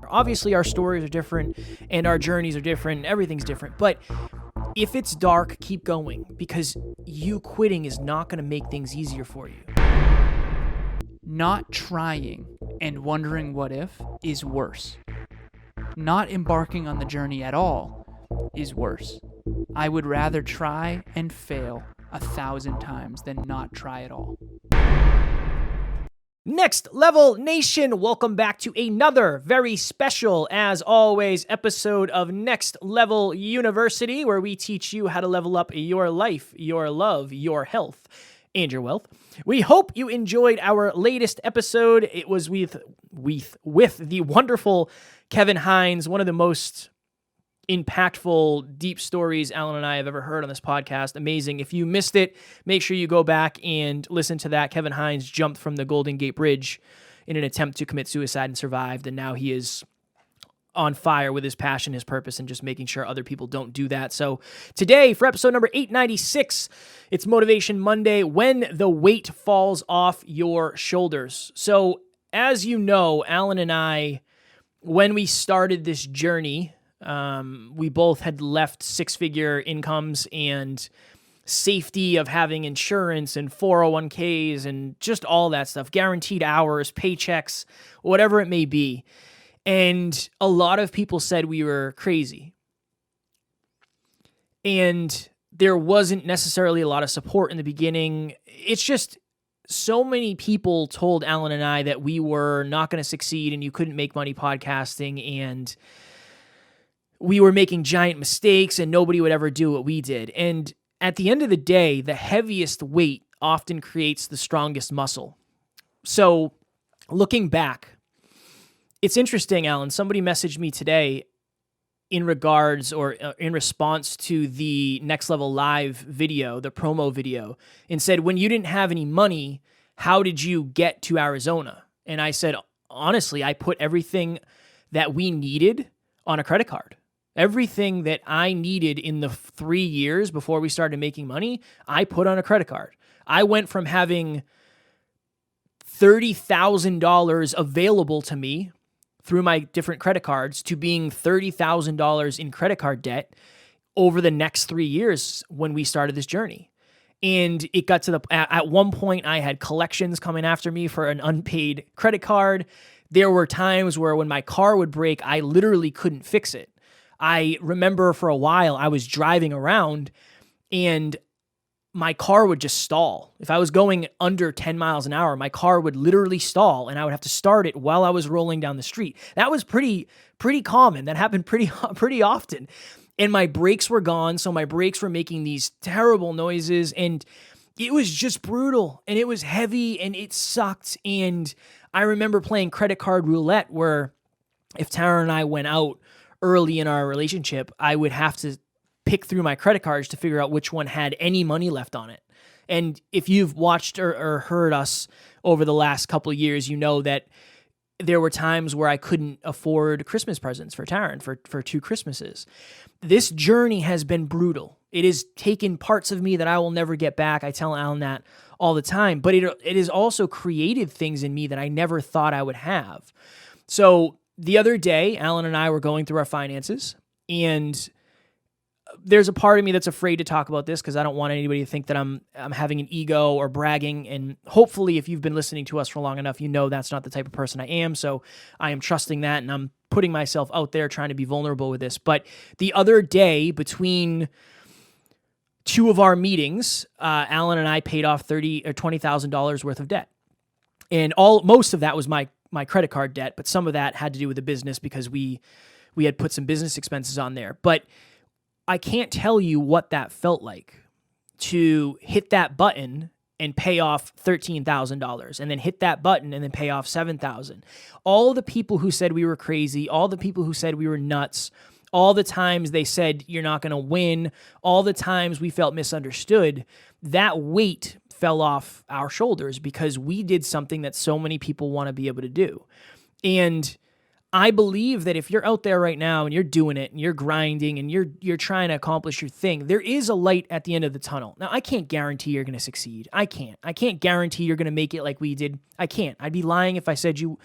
Obviously, our stories are different and our journeys are different and everything's different. But if it's dark, keep going, because you quitting is not going to make things easier for you. Not trying and wondering what if is worse. Not embarking on the journey at all is worse. I would rather try and fail 1,000 times than not try at all. Next Level Nation, welcome back to another very special, as always, episode of Next Level University, where we teach you how to level up your life, your love, your health, and your wealth. We hope you enjoyed our latest episode. It was with the wonderful Kevin Hines, one of the most impactful, deep stories Alan and I have ever heard on this podcast. Amazing. If you missed it, make sure you go back and listen to that. Kevin Hines jumped from the Golden Gate Bridge in an attempt to commit suicide and survived, and now he is on fire with his passion, his purpose, and just making sure other people don't do that. So today, for episode number 896, it's Motivation Monday, when the weight falls off your shoulders. So as you know, Alan and I, when we started this journey, we both had left six-figure incomes and safety of having insurance and 401ks and just all that stuff, guaranteed hours, paychecks, whatever it may be. And a lot of people said we were crazy. And there wasn't necessarily a lot of support in the beginning. It's just so many people told Alan and I that we were not going to succeed and you couldn't make money podcasting, and we were making giant mistakes and nobody would ever do what we did. And at the end of the day, the heaviest weight often creates the strongest muscle. So looking back, it's interesting, Alan, somebody messaged me today in regards or in response to the Next Level Live video, the promo video, and said, when you didn't have any money, how did you get to Arizona? And I said, honestly, I put everything that we needed on a credit card. Everything that I needed in the 3 years before we started making money, I put on a credit card. I went from having $30,000 available to me through my different credit cards to being $30,000 in credit card debt over the next 3 years when we started this journey. And it got to at one point I had collections coming after me for an unpaid credit card. There were times where when my car would break, I literally couldn't fix it. I remember for a while I was driving around and my car would just stall. If I was going under 10 miles an hour, my car would literally stall and I would have to start it while I was rolling down the street. That was pretty common. That happened pretty often. And my brakes were gone, so my brakes were making these terrible noises, and it was just brutal, and it was heavy, and it sucked. And I remember playing credit card roulette, where if Tara and I went out early in our relationship, I would have to pick through my credit cards to figure out which one had any money left on it. And if you've watched or heard us over the last couple of years, you know that there were times where I couldn't afford Christmas presents for Taryn for 2 Christmases. This journey has been brutal. It has taken parts of me that I will never get back. I tell Alan that all the time, but it has also created things in me that I never thought I would have. So the other day, Alan and I were going through our finances, and there's a part of me that's afraid to talk about this because I don't want anybody to think that I'm having an ego or bragging. And hopefully, if you've been listening to us for long enough, you know that's not the type of person I am. So I am trusting that, and I'm putting myself out there trying to be vulnerable with this. But the other day, between 2 of our meetings, Alan and I paid off $30,000 or $20,000 worth of debt, and most of that was my credit card debt, but some of that had to do with the business because we had put some business expenses on there. But I can't tell you what that felt like to hit that button and pay off $13,000 and then hit that button and then pay off $7,000. All the people who said we were crazy, all the people who said we were nuts, all the times they said you're not going to win, all the times we felt misunderstood, that weight fell off our shoulders because we did something that so many people want to be able to do. And I believe that if you're out there right now and you're doing it and you're grinding and you're trying to accomplish your thing, there is a light at the end of the tunnel. Now, I can't guarantee you're going to succeed. I can't guarantee you're going to make it like we did. I can't. I'd be lying if I said you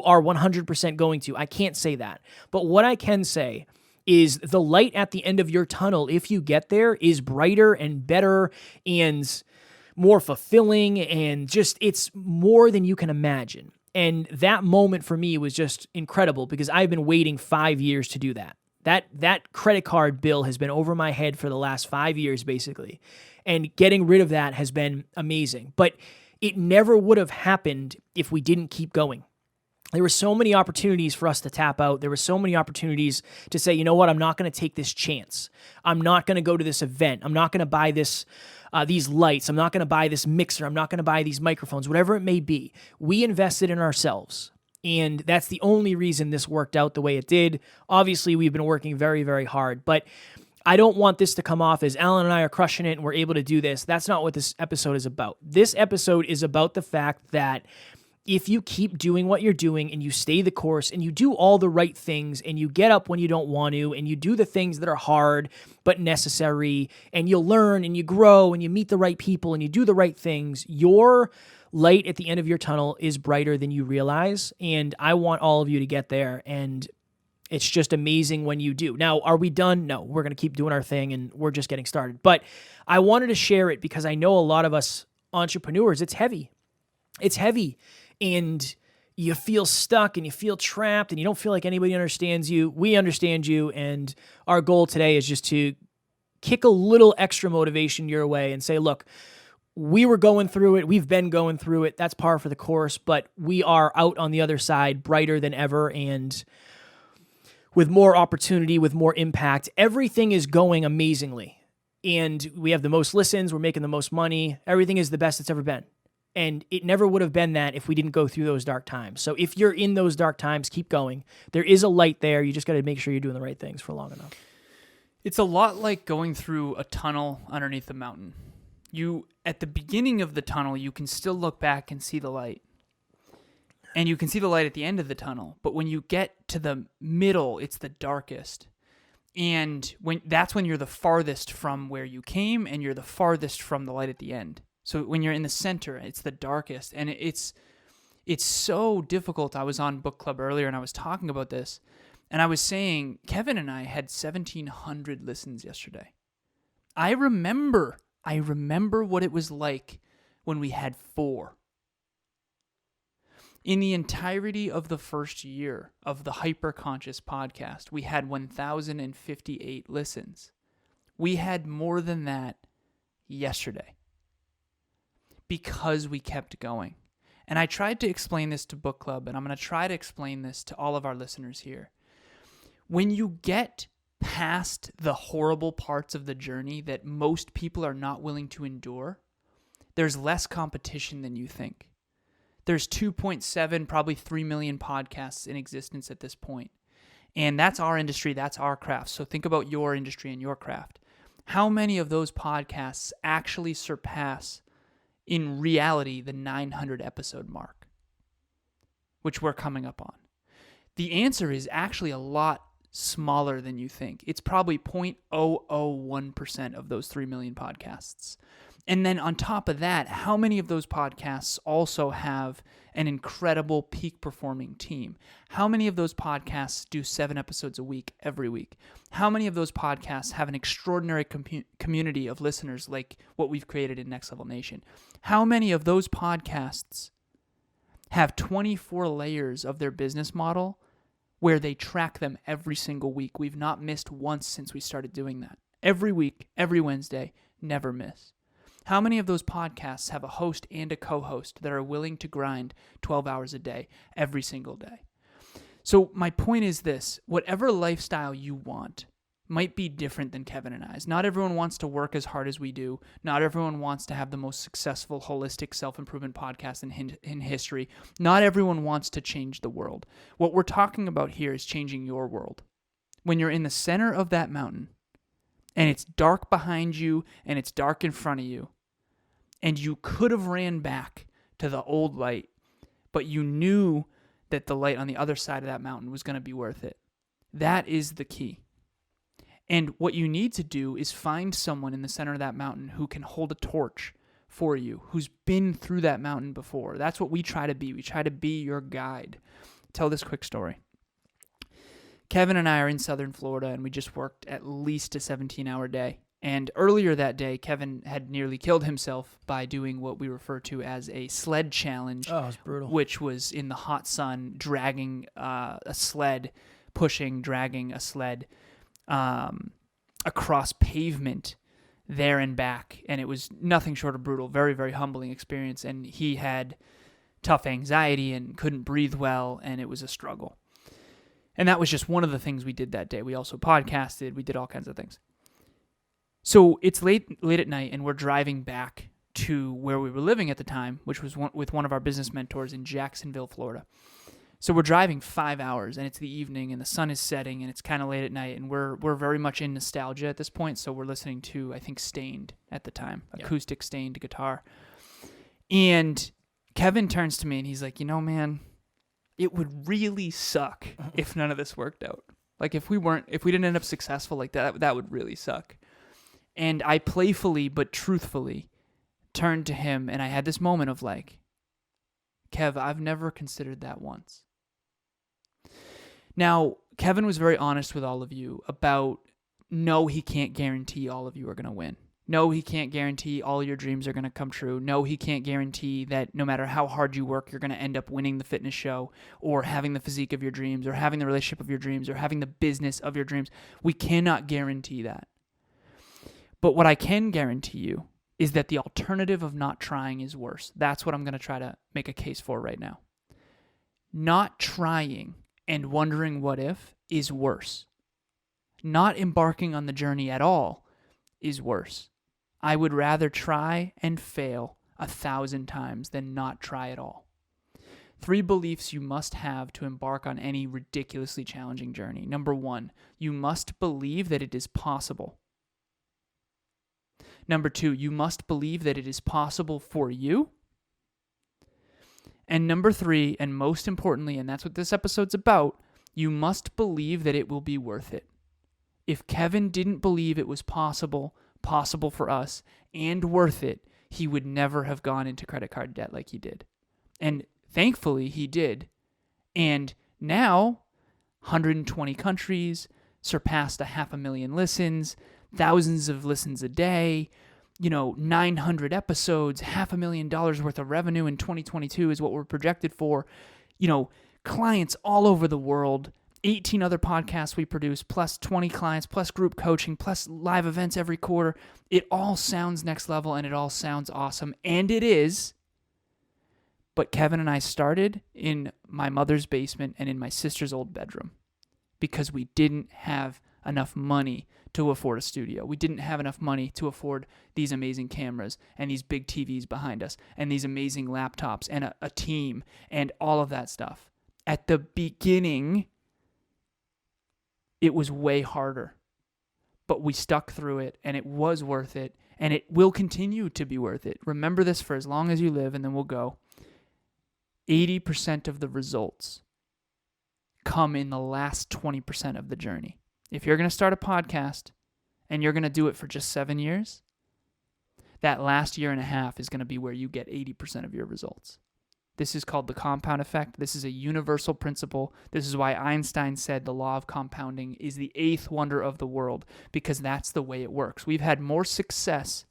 are 100% going to. I can't say that. But what I can say is the light at the end of your tunnel, if you get there, is brighter and better and more fulfilling, and just it's more than you can imagine. And that moment for me was just incredible because I've been waiting 5 years to do that. That credit card bill has been over my head for the last 5 years, basically. And getting rid of that has been amazing. But it never would have happened if we didn't keep going. There were so many opportunities for us to tap out. There were so many opportunities to say, you know what, I'm not going to take this chance. I'm not going to go to this event. I'm not going to buy these lights. I'm not going to buy this mixer. I'm not going to buy these microphones, whatever it may be. We invested in ourselves. And that's the only reason this worked out the way it did. Obviously, we've been working very, very hard. But I don't want this to come off as Alan and I are crushing it and we're able to do this. That's not what this episode is about. This episode is about the fact that if you keep doing what you're doing and you stay the course and you do all the right things and you get up when you don't want to and you do the things that are hard but necessary and you'll learn and you grow and you meet the right people and you do the right things, your light at the end of your tunnel is brighter than you realize. And I want all of you to get there. And it's just amazing when you do. Now, are we done? No, we're going to keep doing our thing and we're just getting started. But I wanted to share it because I know a lot of us entrepreneurs, it's heavy. It's heavy. And you feel stuck and you feel trapped and you don't feel like anybody understands you. We understand you. And our goal today is just to kick a little extra motivation your way and say, look, we were going through it. We've been going through it. That's par for the course. But we are out on the other side brighter than ever and with more opportunity, with more impact. Everything is going amazingly. And we have the most listens. We're making the most money. Everything is the best it's ever been. And it never would have been that if we didn't go through those dark times. So if you're in those dark times, keep going. There is a light there. You just got to make sure you're doing the right things for long enough. It's a lot like going through a tunnel underneath a mountain. At the beginning of the tunnel, you can still look back and see the light. And you can see the light at the end of the tunnel. But when you get to the middle, it's the darkest. And that's when you're the farthest from where you came and you're the farthest from the light at the end. So when you're in the center, it's the darkest. And it's so difficult. I was on book club earlier and I was talking about this. And I was saying, Kevin and I had 1,700 listens yesterday. I remember what it was like when we had 4. In the entirety of the first year of the Hyperconscious podcast, we had 1,058 listens. We had more than that yesterday because we kept going. And I tried to explain this to book club, and I'm going to try to explain this to all of our listeners here. When you get past the horrible parts of the journey that most people are not willing to endure, there's less competition than you think. There's 2.7, probably 3 million podcasts in existence at this point. And that's our industry, that's our craft. So think about your industry and your craft. How many of those podcasts actually surpass, in reality, the 900 episode mark, which we're coming up on? The answer is actually a lot smaller than you think. It's probably 0.001% of those 3 million podcasts. And then on top of that, how many of those podcasts also have an incredible peak performing team? How many of those podcasts do 7 episodes a week, every week? How many of those podcasts have an extraordinary community of listeners like what we've created in Next Level Nation? How many of those podcasts have 24 layers of their business model where they track them every single week? We've not missed once since we started doing that. Every week, every Wednesday, never miss. How many of those podcasts have a host and a co-host that are willing to grind 12 hours a day, every single day? So my point is this: whatever lifestyle you want might be different than Kevin and I's. Not everyone wants to work as hard as we do. Not everyone wants to have the most successful, holistic self-improvement podcast in history. Not everyone wants to change the world. What we're talking about here is changing your world. When you're in the center of that mountain, and it's dark behind you, and it's dark in front of you, and you could have ran back to the old light, but you knew that the light on the other side of that mountain was going to be worth it. That is the key. And what you need to do is find someone in the center of that mountain who can hold a torch for you, who's been through that mountain before. That's what we try to be. We try to be your guide. Tell this quick story. Kevin and I are in southern Florida, and we just worked at least a 17-hour day. And earlier that day, Kevin had nearly killed himself by doing what we refer to as a sled challenge. Oh, it was brutal. Which was in the hot sun, dragging a sled, dragging a sled across pavement there and back. And it was nothing short of brutal, very, very humbling experience. And he had tough anxiety and couldn't breathe well, and it was a struggle. And that was just one of the things we did that day. We also podcasted. We did all kinds of things. So it's late at night, and we're driving back to where we were living at the time, which was with one of our business mentors in Jacksonville, Florida. So we're driving 5 hours, and it's the evening, and the sun is setting, and it's kind of late at night, and we're very much in nostalgia at this point. So we're listening to, I think, Stained at the time, acoustic Stained guitar. And Kevin turns to me, and he's like, man, it would really suck if none of this worked out. Like if we didn't end up successful like that would really suck. And I playfully but truthfully turned to him, and I had this moment of like, Kev, I've never considered that once. Now, Kevin was very honest with all of you about, no, he can't guarantee all of you are going to win. No, he can't guarantee all your dreams are going to come true. No, he can't guarantee that no matter how hard you work, you're going to end up winning the fitness show or having the physique of your dreams or having the relationship of your dreams or having the business of your dreams. We cannot guarantee that. But what I can guarantee you is that the alternative of not trying is worse. That's what I'm going to try to make a case for right now. Not trying and wondering what if is worse. Not embarking on the journey at all is worse. I would rather try and fail 1,000 times than not try at all. 3 beliefs you must have to embark on any ridiculously challenging journey. Number 1, you must believe that it is possible. Number 2, you must believe that it is possible for you. And number 3, and most importantly, and that's what this episode's about, you must believe that it will be worth it. If Kevin didn't believe it was possible for us, and worth it, he would never have gone into credit card debt like he did. And thankfully, he did. And now, 120 countries, surpassed 500,000 listens, thousands of listens a day, 900 episodes, $500,000 worth of revenue in 2022 is what we're projected for. Clients all over the world, 18 other podcasts we produce, plus 20 clients, plus group coaching, plus live events every quarter. It all sounds next level and it all sounds awesome. And it is. But Kevin and I started in my mother's basement and in my sister's old bedroom because we didn't have enough money to afford a studio. We didn't have enough money to afford these amazing cameras and these big TVs behind us and these amazing laptops and a team and all of that stuff. At the beginning, it was way harder, but we stuck through it and it was worth it and it will continue to be worth it. Remember this for as long as you live and then we'll go. 80% of the results come in the last 20% of the journey. If you're going to start a podcast and you're going to do it for just 7 years, that last year and a half is going to be where you get 80% of your results. This is called the compound effect. This is a universal principle. This is why Einstein said the law of compounding is the 8th wonder of the world, because that's the way it works. We've had more success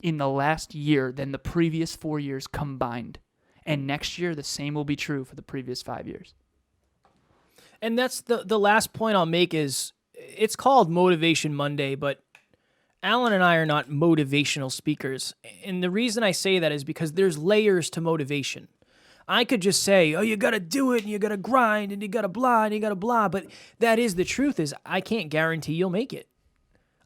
in the last year than the previous 4 years combined. And next year, the same will be true for the previous 5 years. And that's the last point I'll make is, it's called Motivation Monday, but Alan and I are not motivational speakers. And the reason I say that is because there's layers to motivation. I could just say, oh, you got to do it, and you got to grind, and you got to blah, and you got to blah. But that is the truth is I can't guarantee you'll make it.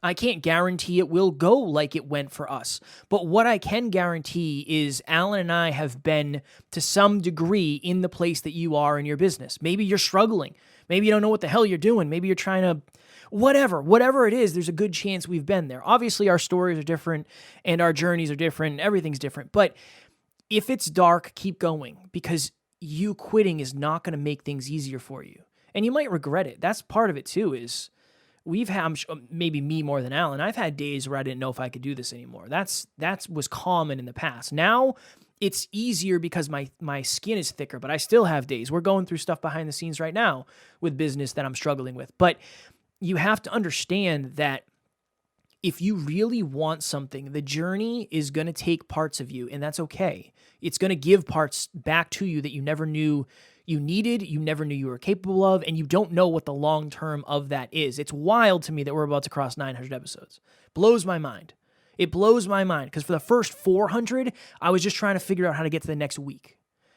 I can't guarantee it will go like it went for us. But what I can guarantee is Alan and I have been to some degree in the place that you are in your business. Maybe you're struggling. Maybe you don't know what the hell you're doing. Maybe you're trying to, whatever it is, there's a good chance we've been there. Obviously, our stories are different and our journeys are different. And everything's different. But if it's dark, keep going, because you quitting is not going to make things easier for you. And you might regret it. That's part of it too, is we've had, maybe me more than Alan, I've had days where I didn't know if I could do this anymore. That was common in the past. Now it's easier because my skin is thicker, but I still have days. We're going through stuff behind the scenes right now with business that I'm struggling with. But you have to understand that if you really want something, the journey is going to take parts of you, and that's okay. It's going to give parts back to you that you never knew you needed, you never knew you were capable of, and you don't know what the long term of that is. It's wild to me that we're about to cross 900 episodes. Blows my mind. It blows my mind because for the first 400, I was just trying to figure out how to get to the next week.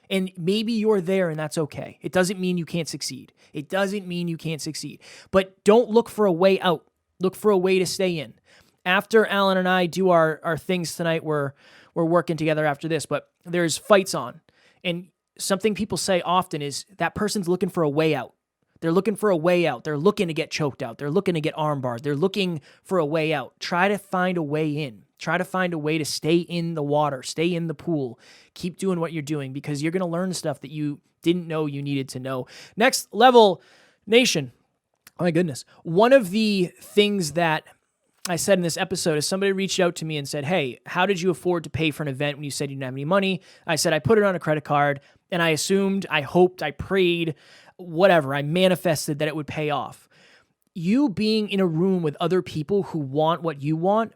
And maybe you're there and that's okay. It doesn't mean you can't succeed. It doesn't mean you can't succeed. But don't look for a way out. Look for a way to stay in. After Alan and I do our things tonight, we're working together after this, but there's fights on. And something people say often is that person's looking for a way out. They're looking for a way out. They're looking to get choked out. They're looking to get armbarred. They're looking for a way out. Try to find a way in. Try to find a way to stay in the water, stay in the pool. Keep doing what you're doing because you're going to learn stuff that you didn't know you needed to know. Next Level Nation. Oh my goodness. One of the things that I said in this episode is somebody reached out to me and said, hey, how did you afford to pay for an event when you said you didn't have any money? I said, I put it on a credit card and I assumed, I hoped, I prayed, whatever. I manifested that it would pay off. You being in a room with other people who want what you want,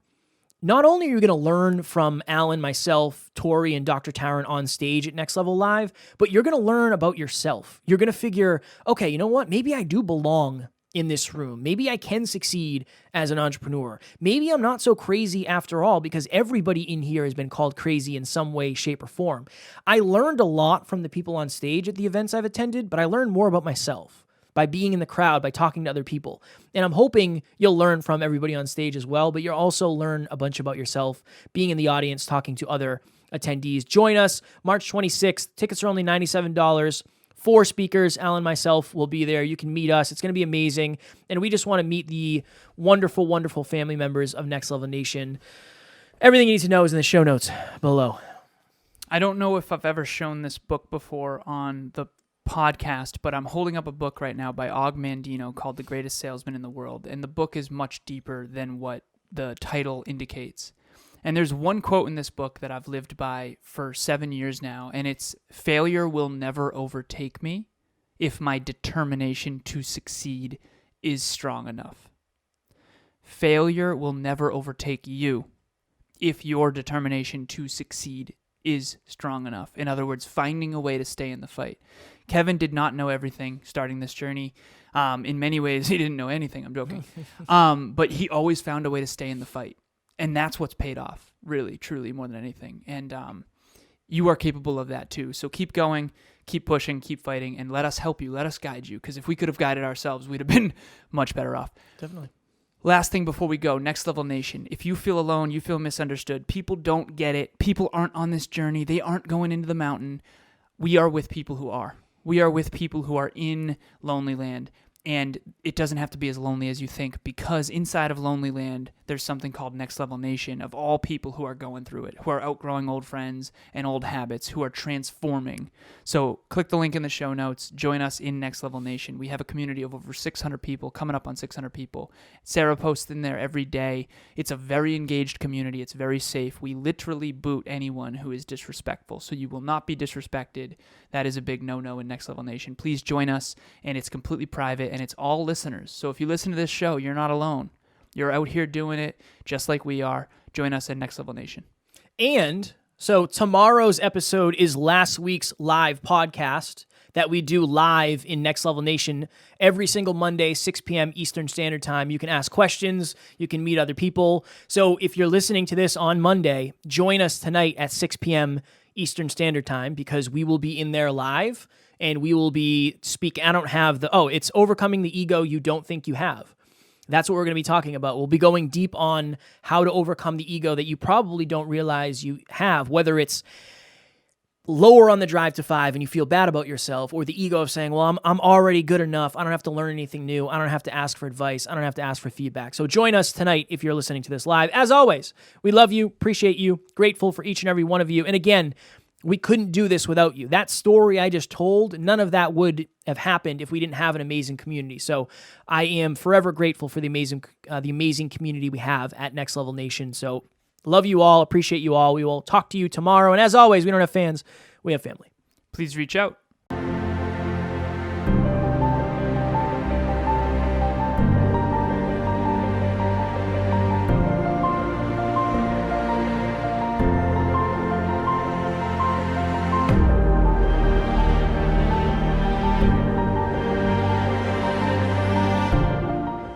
not only are you going to learn from Alan, myself, Tori, and Dr. Taryn on stage at Next Level Live, but you're going to learn about yourself. You're going to figure, okay, you know what? Maybe I do belong in this room. Maybe I can succeed as an entrepreneur. Maybe I'm not so crazy after all because everybody in here has been called crazy in some way, shape, or form. I learned a lot from the people on stage at the events I've attended, but I learned more about myself by being in the crowd, by talking to other people. And I'm hoping you'll learn from everybody on stage as well, but you'll also learn a bunch about yourself, being in the audience, talking to other attendees. Join us March 26th. Tickets are only $97. 4 speakers, Alan, myself will be there. You can meet us. It's going to be amazing. And we just want to meet the wonderful, wonderful family members of Next Level Nation. Everything you need to know is in the show notes below. I don't know if I've ever shown this book before on the podcast, but I'm holding up a book right now by Og Mandino called The Greatest Salesman in the World. And the book is much deeper than what the title indicates. And there's one quote in this book that I've lived by for 7 years now, and it's, failure will never overtake me if my determination to succeed is strong enough. Failure will never overtake you if your determination to succeed is strong enough. In other words, finding a way to stay in the fight. Kevin did not know everything starting this journey. In many ways, he didn't know anything. I'm joking. But he always found a way to stay in the fight. And that's what's paid off, really, truly, more than anything. And you are capable of that too. So keep going, keep pushing, keep fighting, and let us help you. Let us guide you. Because if we could have guided ourselves, we'd have been much better off. Definitely. Last thing before we go, Next Level Nation. If you feel alone, you feel misunderstood, people don't get it, people aren't on this journey, they aren't going into the mountain, we are with people who are. We are with people who are in Lonely Land. And it doesn't have to be as lonely as you think, because inside of Lonely Land, there's something called Next Level Nation of all people who are going through it, who are outgrowing old friends and old habits, who are transforming. So click the link in the show notes. Join us in Next Level Nation. We have a community of over 600 people, coming up on 600 people. Sarah posts in there every day. It's a very engaged community. It's very safe. We literally boot anyone who is disrespectful. So you will not be disrespected. That is a big no-no in Next Level Nation. Please join us, and it's completely private. And it's all listeners. So if you listen to this show, you're not alone. You're out here doing it just like we are. Join us at Next Level Nation. And so tomorrow's episode is last week's live podcast that we do live in Next Level Nation every single Monday, 6 p.m. Eastern Standard Time. You can ask questions. You can meet other people. So if you're listening to this on Monday, join us tonight at 6 p.m. Eastern Standard Time because we will be in there live. And we will be speaking. I don't have it's overcoming the ego you don't think you have. That's what we're going to be talking about. We'll be going deep on how to overcome the ego that you probably don't realize you have, whether it's lower on the drive to 5 and you feel bad about yourself, or the ego of saying, well, I'm already good enough. I don't have to learn anything new. I don't have to ask for advice. I don't have to ask for feedback. So join us tonight if you're listening to this live. As always, we love you, appreciate you, grateful for each and every one of you. And again, We couldn't do this without you. That story I just told, none of that would have happened if we didn't have an amazing community. So I am forever grateful for the amazing community we have at Next Level Nation. So love you all, appreciate you all. We will talk to you tomorrow. And as always, we don't have fans, we have family. Please reach out.